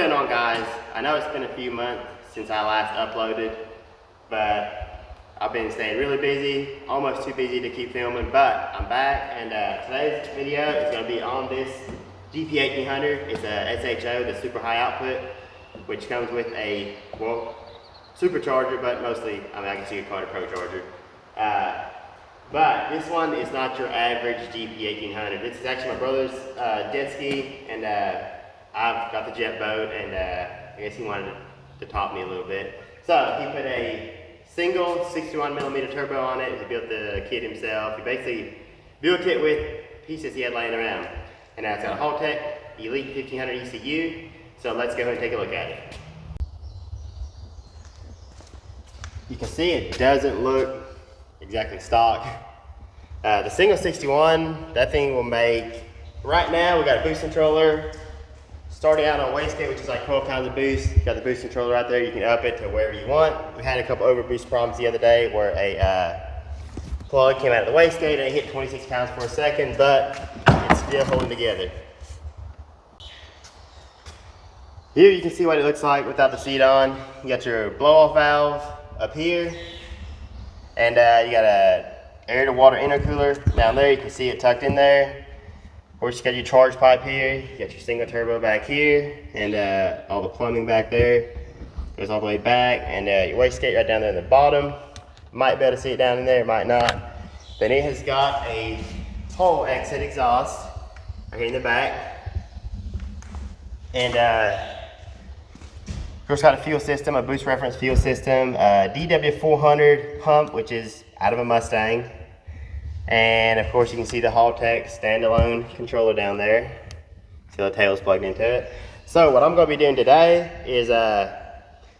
going on, guys? I know it's been a few months since I last uploaded, but I've been staying really busy, almost too busy to keep filming, but I'm back, and today's video is going to be on this GP1800. It's a SHO, the super high output, which comes with a, well, supercharger, but mostly, I guess you could call it a pro charger. But this one is not your average GP1800. This is actually my brother's Jetski, and I've got the jet boat, and I guess he wanted to top me a little bit. So he put a single 61mm turbo on it. He built the kit himself. He basically built it with pieces he had laying around. And now it's got a Haltech Elite 1500 ECU. So let's go ahead and take a look at it. You can see it doesn't look exactly stock. The single 61, that thing will make, right now we got a boost controller, starting out on wastegate, which is like 12 pounds of boost. You got the boost controller right there, you can up it to wherever you want. We had a couple overboost problems the other day where a plug came out of the wastegate and it hit 26 pounds for a second, but it's still holding together. Here you can see what it looks like without the seat on. You got your blow-off valve up here, and you got a air to water intercooler down there. You can see it tucked in there. Of course, you got your charge pipe here. You got your single turbo back here, and all the plumbing back there goes all the way back, and your wastegate right down there in the bottom. Might be able to see it down in there, might not. Then it has got a whole exit exhaust right here in the back, and of course, got a fuel system, a boost reference fuel system, DW400 pump, which is out of a Mustang. And of course, you can see the Haltech standalone controller down there. See the tail's plugged into it. So what I'm going to be doing today is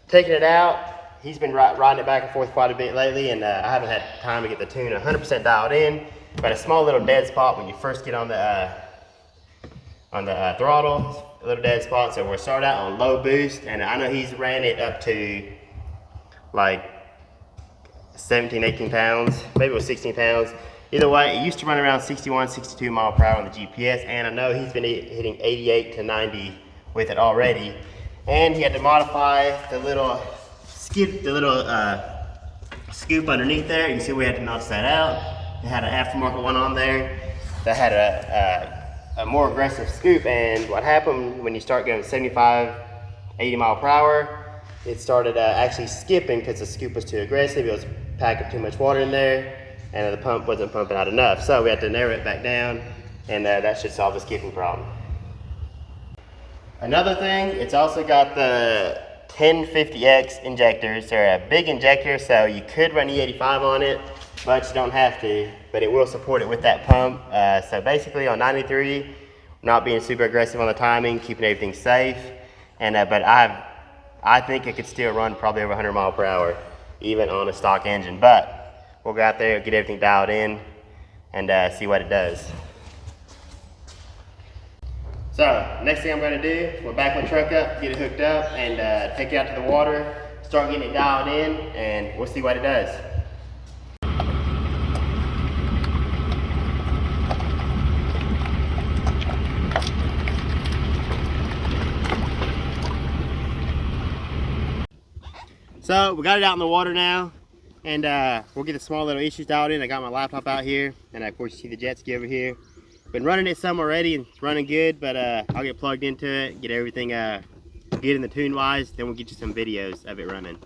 taking it out. He's been riding it back and forth quite a bit lately, and I haven't had time to get the tune 100% dialed in. But a small little dead spot when you first get on the throttle. A little dead spot, so we'll start out on low boost, and I know he's ran it up to like 17, 18 pounds, maybe it was 16 pounds. Either way, it used to run around 61, 62 mile per hour on the GPS, and I know he's been hitting 88 to 90 with it already. And he had to modify the little skip, the little scoop underneath there. You can see we had to notch that out. It had an aftermarket one on there that had a more aggressive scoop, and what happened when you start going 75, 80 mile per hour, it started actually skipping because the scoop was too aggressive. It was packing too much water in there, and the pump wasn't pumping out enough. So we had to narrow it back down, and that should solve the skipping problem. Another thing, it's also got the 1050X injectors. They're a big injector, so you could run E85 on it, but you don't have to, but it will support it with that pump. So basically on 93, not being super aggressive on the timing, keeping everything safe, and but I think it could still run probably over 100 mile per hour, even on a stock engine. But we'll go out there, get everything dialed in, and see what it does. So next thing I'm going to do, we'll back my truck up, get it hooked up, and take it out to the water, start getting it dialed in, and we'll see what it does. So we got it out in the water now, and we'll get the small little issues dialed in. I got my laptop out here, and of course you see the Jetski over here. Been running it some already, and it's running good, but I'll get plugged into it, get everything good in the tune wise, then we'll get you some videos of it running.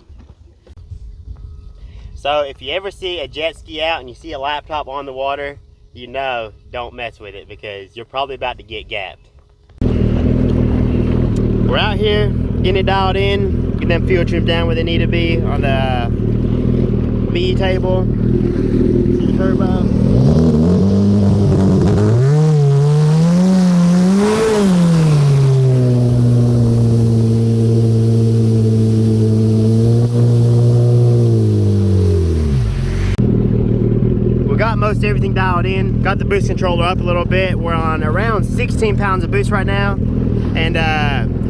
So if you ever see a Jetski out and you see a laptop on the water, you know, don't mess with it, because you're probably about to get gapped. We're out here getting it dialed in. Get them fuel trims down where they need to be on the B table. See the turbo. We got most everything dialed in. Got the boost controller up a little bit. We're on around 16 pounds of boost right now, and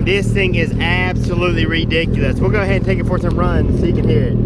this thing is absolutely ridiculous. We'll go ahead and take it for some runs so you can hear it.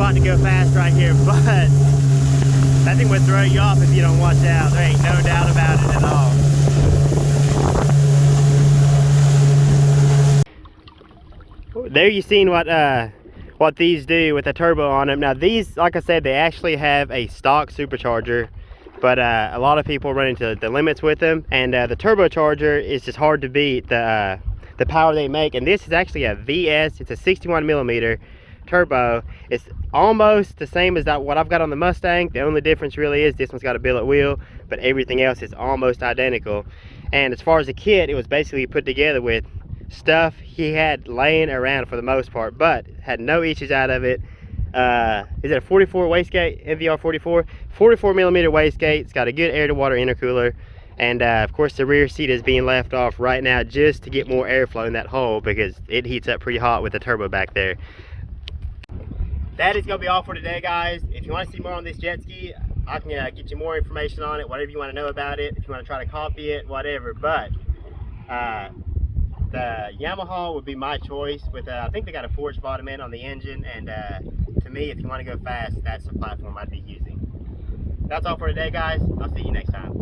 spot to go fast right here, but that thing would throw you off if you don't watch out. There ain't no doubt about it at all. There you seen what these do with the turbo on them. Now these, like I said, they actually have a stock supercharger, but a lot of people run into the limits with them, and the turbocharger is just hard to beat the power they make. And this is actually a VS. It's a 61 millimeter turbo. It's almost the same as what I've got on the Mustang. The only difference really is this one's got a billet wheel, but everything else is almost identical. And as far as the kit, it was basically put together with stuff he had laying around for the most part, but had no issues out of it. Is it a 44 wastegate, MVR 44 millimeter wastegate? It's got a good air to water intercooler, and of course the rear seat is being left off right now just to get more airflow in that hole, because it heats up pretty hot with the turbo back there. That is gonna be all for today, guys. If you want to see more on this jet ski, I can get you more information on it, whatever you want to know about it, if you want to try to copy it, whatever. But the Yamaha would be my choice. With I think they got a forged bottom end on the engine, and to me, if you want to go fast, that's the platform I'd be using. That's all for today, guys. I'll see you next time.